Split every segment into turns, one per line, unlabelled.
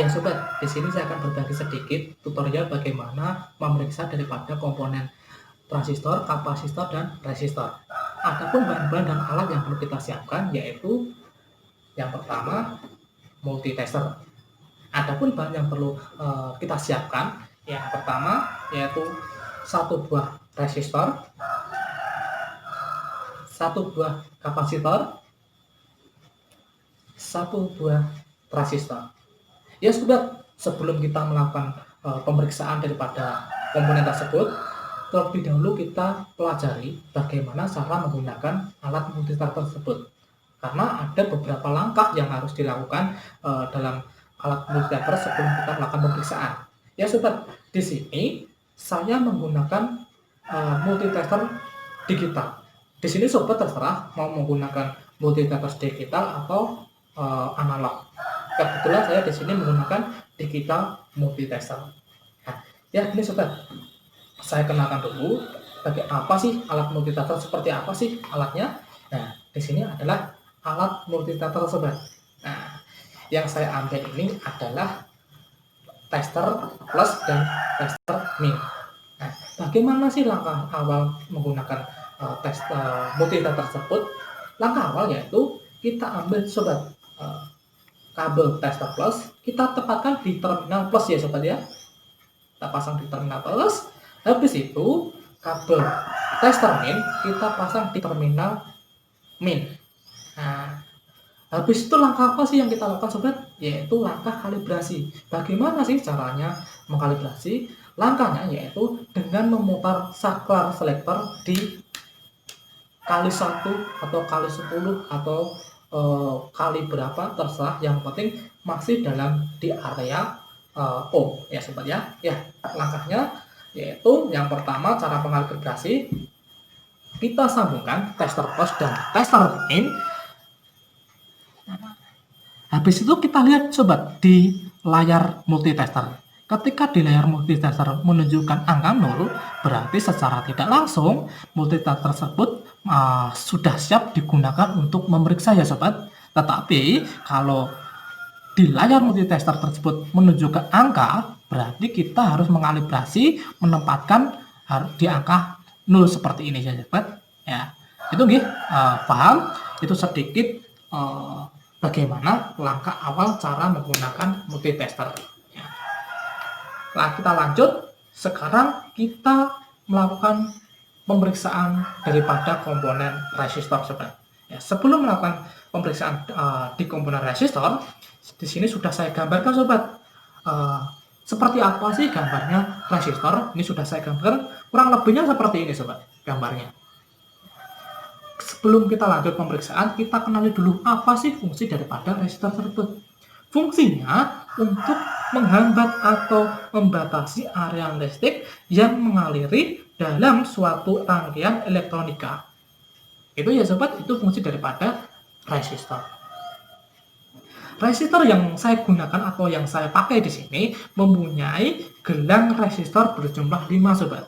sobat, di sini saya akan berbagi sedikit tutorial bagaimana memeriksa daripada komponen transistor, kapasitor, dan resistor. Adapun bahan-bahan dan alat yang perlu kita siapkan yaitu yang pertama multitester. Adapun bahan yang perlu kita siapkan yang pertama yaitu satu buah resistor, satu buah kapasitor, satu buah transistor. Ya sobat, sebelum kita melakukan pemeriksaan daripada komponen tersebut, terlebih dahulu kita pelajari bagaimana cara menggunakan alat multitester tersebut. Karena ada beberapa langkah yang harus dilakukan dalam alat multitester sebelum kita melakukan pemeriksaan. Ya sobat, di sini saya menggunakan multitester digital. Di sini sobat terserah mau menggunakan multitester digital atau analog. Kebetulan saya di sini menggunakan digital multitester. Nah, ya ini sobat, saya kenalkan dulu apa sih alat multitester, seperti apa sih alatnya. Nah, di sini adalah alat multitester sobat. Nah, yang saya ambil ini adalah tester plus dan tester min. Nah, bagaimana sih langkah awal menggunakan multitester tersebut? Langkah awal yaitu kita ambil sobat kabel tester plus, kita tepatkan di terminal plus ya sobat ya. Kita pasang di terminal plus. Habis itu kabel tester min kita pasang di terminal min. Nah, habis itu langkah apa sih yang kita lakukan sobat? Yaitu langkah kalibrasi. Bagaimana sih caranya mengkalibrasi? Langkahnya yaitu dengan memutar saklar selektor di kali 1 atau kali 10 atau kali berapa terserah, yang penting masih di area ohm ya sobat ya. Ya, langkahnya yaitu yang pertama cara pengalibrasi, kita sambungkan tester plus dan tester min. Habis itu kita lihat sobat di layar multitester. Ketika di layar multitester menunjukkan angka 0, berarti secara tidak langsung multitester tersebut sudah siap digunakan untuk memeriksa ya sobat. Tetapi kalau di layar multitester tersebut menunjukkan angka, berarti kita harus mengalibrasi menempatkan di angka 0 seperti ini ya sobat. Ya, itu paham? Itu sedikit bagaimana langkah awal cara menggunakan multitester. Ya. Nah, kita lanjut. Sekarang kita melakukan pemeriksaan daripada komponen resistor sobat. Ya, sebelum melakukan pemeriksaan di komponen resistor, di sini sudah saya gambarkan sobat. Seperti apa sih gambarnya resistor? Ini sudah saya gambarkan. Kurang lebihnya seperti ini sobat gambarnya. Sebelum kita lanjut pemeriksaan, kita kenali dulu apa sih fungsi daripada resistor tersebut. Fungsinya untuk menghambat atau membatasi area listrik yang mengaliri dalam suatu rangkaian elektronika. Itu ya sobat, itu fungsi daripada resistor. Resistor yang saya gunakan atau yang saya pakai di sini mempunyai gelang resistor berjumlah 5 sobat.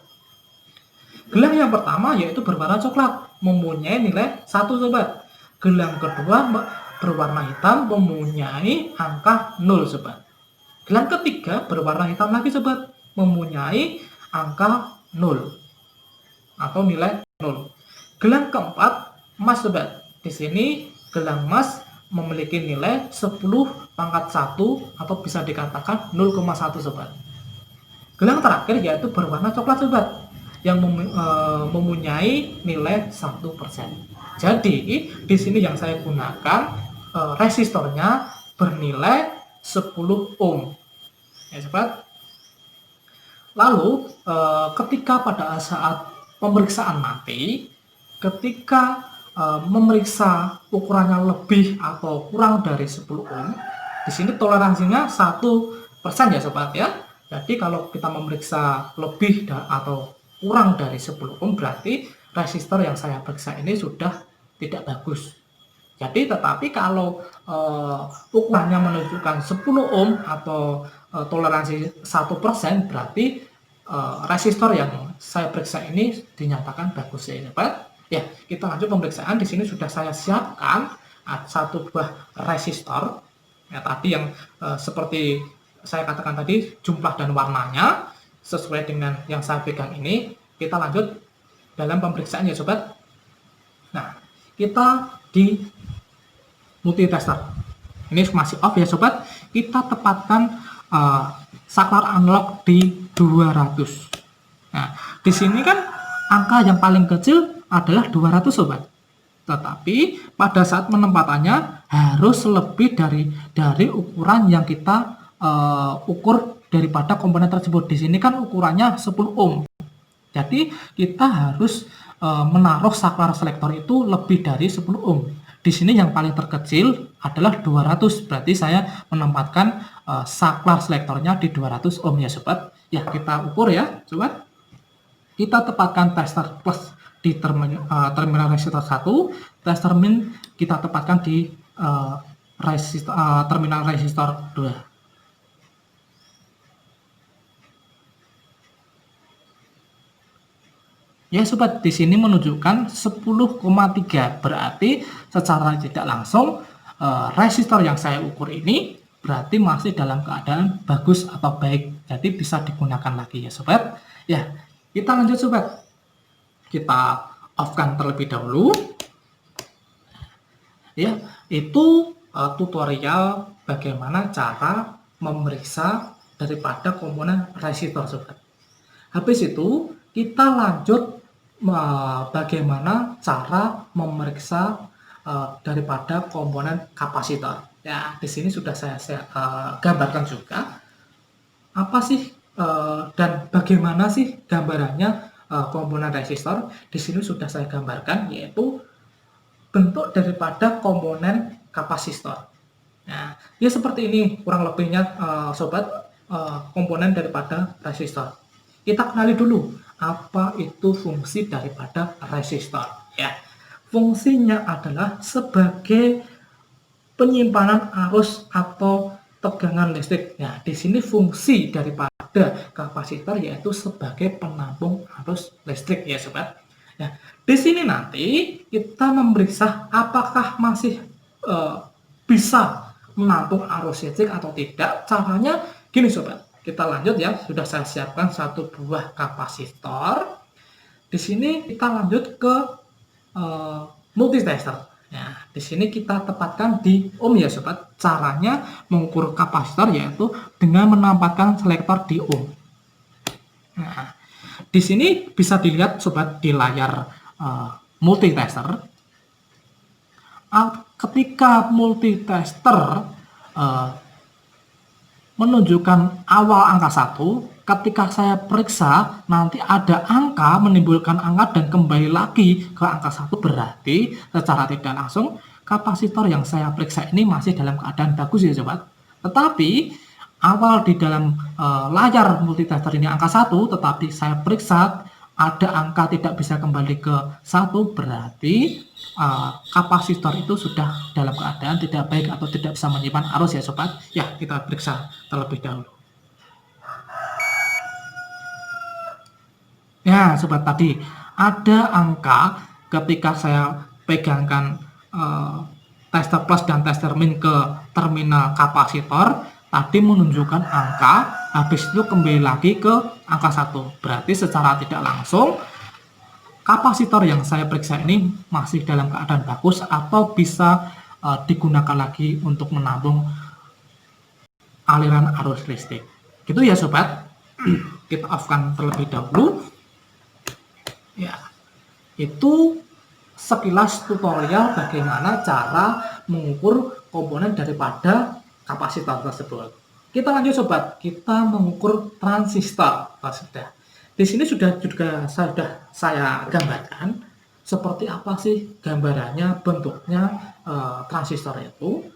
Gelang yang pertama yaitu berwarna coklat, mempunyai nilai 1 sobat. Gelang kedua berwarna hitam, mempunyai angka 0 sobat. Gelang ketiga berwarna hitam lagi sobat, mempunyai angka 0 atau nilai 0. Gelang keempat emas sobat. Di sini gelang emas memiliki nilai 10 pangkat 1 atau bisa dikatakan 0,1 sobat. Gelang terakhir yaitu berwarna coklat sobat, yang mempunyai nilai 1%. Jadi di sini yang saya gunakan resistornya bernilai 10 ohm. Ya sobat. Lalu ketika pada saat pemeriksaan nanti, ketika memeriksa ukurannya lebih atau kurang dari 10 ohm, di sini toleransinya 1% ya sobat ya. Jadi kalau kita memeriksa lebih atau kurang dari 10 ohm, berarti resistor yang saya periksa ini sudah tidak bagus. Jadi tetapi kalau ukurannya menunjukkan 10 ohm atau toleransi 1%, berarti resistor yang saya periksa ini dinyatakan bagus ya sobat. Ya, kita lanjut pemeriksaan. Di sini sudah saya siapkan satu buah resistor. Ya, tadi yang seperti saya katakan tadi jumlah dan warnanya sesuai dengan yang saya pegang ini. Kita lanjut dalam pemeriksaan ya sobat. Nah, kita di multitester. Ini masih off ya sobat. Kita tepatkan saklar analog di 200. Nah, di sini kan angka yang paling kecil adalah 200 sobat. Tetapi pada saat penempatannya harus lebih dari ukuran yang kita ukur daripada komponen tersebut. Di sini kan ukurannya 10 ohm. Jadi kita harus menaruh saklar selektor itu lebih dari 10 ohm. Di sini yang paling terkecil adalah 200. Berarti saya menempatkan saklar selektornya di 200 ohm ya sobat. Ya, kita ukur ya sobat. Kita tepatkan tester plus di terminal resistor 1, tester min kita tepatkan di terminal resistor 2. Ya sobat, di sini menunjukkan 10,3, berarti secara tidak langsung resistor yang saya ukur ini berarti masih dalam keadaan bagus atau baik, jadi bisa digunakan lagi ya sobat. Ya, kita lanjut sobat, kita off-kan terlebih dahulu. Ya, itu tutorial bagaimana cara memeriksa daripada komponen resistor sobat. Habis itu kita lanjut bagaimana cara memeriksa daripada komponen kapasitor. Ya, di sini sudah saya gambarkan juga apa sih dan bagaimana sih gambarannya komponen resistor. Di sini sudah saya gambarkan, yaitu bentuk daripada komponen kapasitor. Nah, ya seperti ini kurang lebihnya sobat, komponen daripada resistor. Kita kenali dulu apa itu fungsi daripada resistor ya. Fungsinya adalah sebagai penyimpanan arus atau tegangan listrik. Nah, di sini fungsi daripada kapasitor yaitu sebagai penampung arus listrik ya sobat. Nah, di sini nanti kita memeriksa apakah masih bisa menampung arus listrik atau tidak. Caranya gini sobat. Kita lanjut ya, sudah saya siapkan satu buah kapasitor. Di sini kita lanjut ke multitester. Nah, di sini kita tepatkan di ohm ya sobat. Caranya mengukur kapasitor yaitu dengan menempatkan selektor di ohm. Nah, di sini bisa dilihat sobat di layar multitester. Ketika multitester menunjukkan awal angka 1, ketika saya periksa nanti ada angka, menimbulkan angka dan kembali lagi ke angka 1, berarti secara tidak langsung kapasitor yang saya periksa ini masih dalam keadaan bagus ya sobat. Tetapi awal di dalam layar multitester ini angka 1, tetapi saya periksa ada angka tidak bisa kembali ke 1, berarti kapasitor itu sudah dalam keadaan tidak baik atau tidak bisa menyimpan arus ya sobat. Ya, kita periksa terlebih dahulu. Ya sobat, tadi ada angka ketika saya pegangkan tester plus dan tester min ke terminal kapasitor, tadi menunjukkan angka, habis itu kembali lagi ke angka 1. Berarti secara tidak langsung kapasitor yang saya periksa ini masih dalam keadaan bagus atau bisa digunakan lagi untuk menampung aliran arus listrik. Gitu ya sobat. Kita off-kan terlebih dahulu. Ya, itu sekilas tutorial bagaimana cara mengukur komponen daripada kapasitor tersebut. Kita lanjut sobat, kita mengukur transistor. Sudah. Di sini sudah saya gambarkan seperti apa sih gambarannya, bentuknya transistor itu.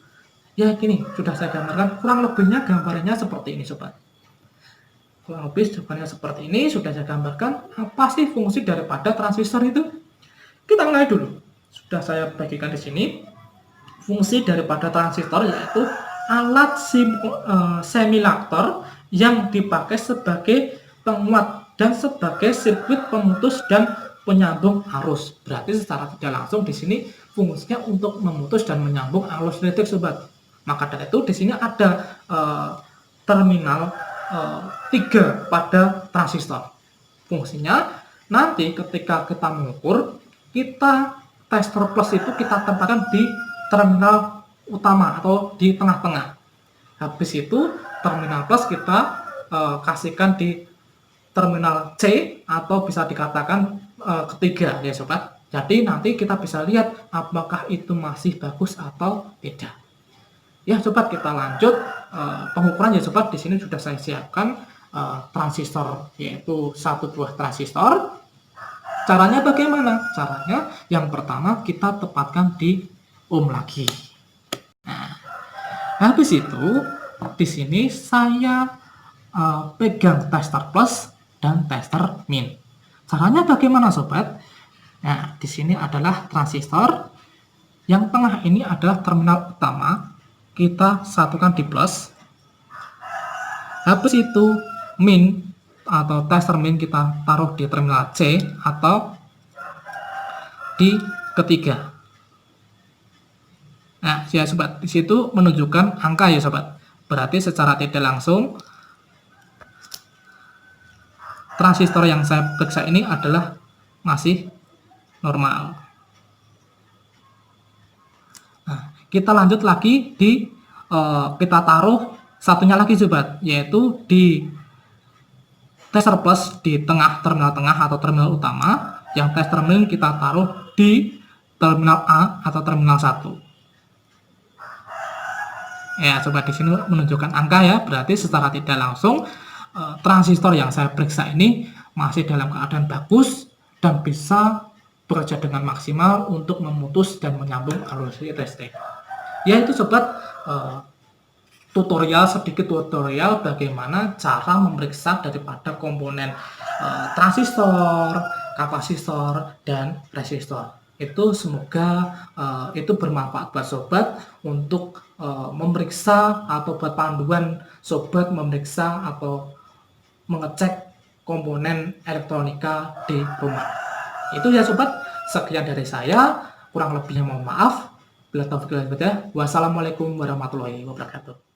Ya gini, sudah saya gambarkan, kurang lebihnya gambarannya seperti ini sobat. Kurang lebih gambarnya seperti ini, sudah saya gambarkan apa sih fungsi daripada transistor itu. Kita mulai dulu. Sudah saya bagikan di sini. Fungsi daripada transistor yaitu alat semilaktor yang dipakai sebagai penguat dan sebagai sirkuit pemutus dan penyambung arus. Berarti secara tidak langsung di sini fungsinya untuk memutus dan menyambung arus listrik sobat. Maka dari itu di sini ada terminal 3 pada transistor. Fungsinya nanti ketika kita mengukur, tester plus itu kita tempatkan di terminal utama atau di tengah-tengah. Habis itu terminal plus kita kasihkan di terminal C atau bisa dikatakan ketiga ya sobat. Jadi nanti kita bisa lihat apakah itu masih bagus atau tidak. Ya sobat, kita lanjut pengukuran ya sobat. Di sini sudah saya siapkan transistor, yaitu satu buah transistor. Caranya bagaimana? Caranya yang pertama kita tepatkan di ohm lagi. Nah, habis itu di sini saya pegang tester plus dan tester min. Caranya bagaimana sobat? Nah, di sini adalah transistor. Yang tengah ini adalah terminal utama. Kita satukan di plus. Habis itu min atau tester min kita taruh di terminal C atau di ketiga. Nah, ya sobat, di situ menunjukkan angka ya sobat. Berarti secara tidak langsung transistor yang saya periksa ini adalah masih normal. Nah, kita lanjut lagi di kita taruh satunya lagi sobat, yaitu di tester plus di terminal tengah atau terminal utama. Yang tester min kita taruh di terminal A atau terminal 1. Ya sobat, di sini menunjukkan angka ya, berarti secara tidak langsung transistor yang saya periksa ini masih dalam keadaan bagus dan bisa bekerja dengan maksimal untuk memutus dan menyambung arus listrik. Ya itu sobat, sedikit tutorial bagaimana cara memeriksa daripada komponen transistor, kapasitor, dan resistor. Itu semoga itu bermanfaat buat sobat untuk memeriksa atau buat panduan sobat memeriksa atau mengecek komponen elektronika di rumah. Itu ya sobat, sekian dari saya, kurang lebihnya mohon maaf. Bila taufik wal hidayah. Wassalamualaikum warahmatullahi wabarakatuh.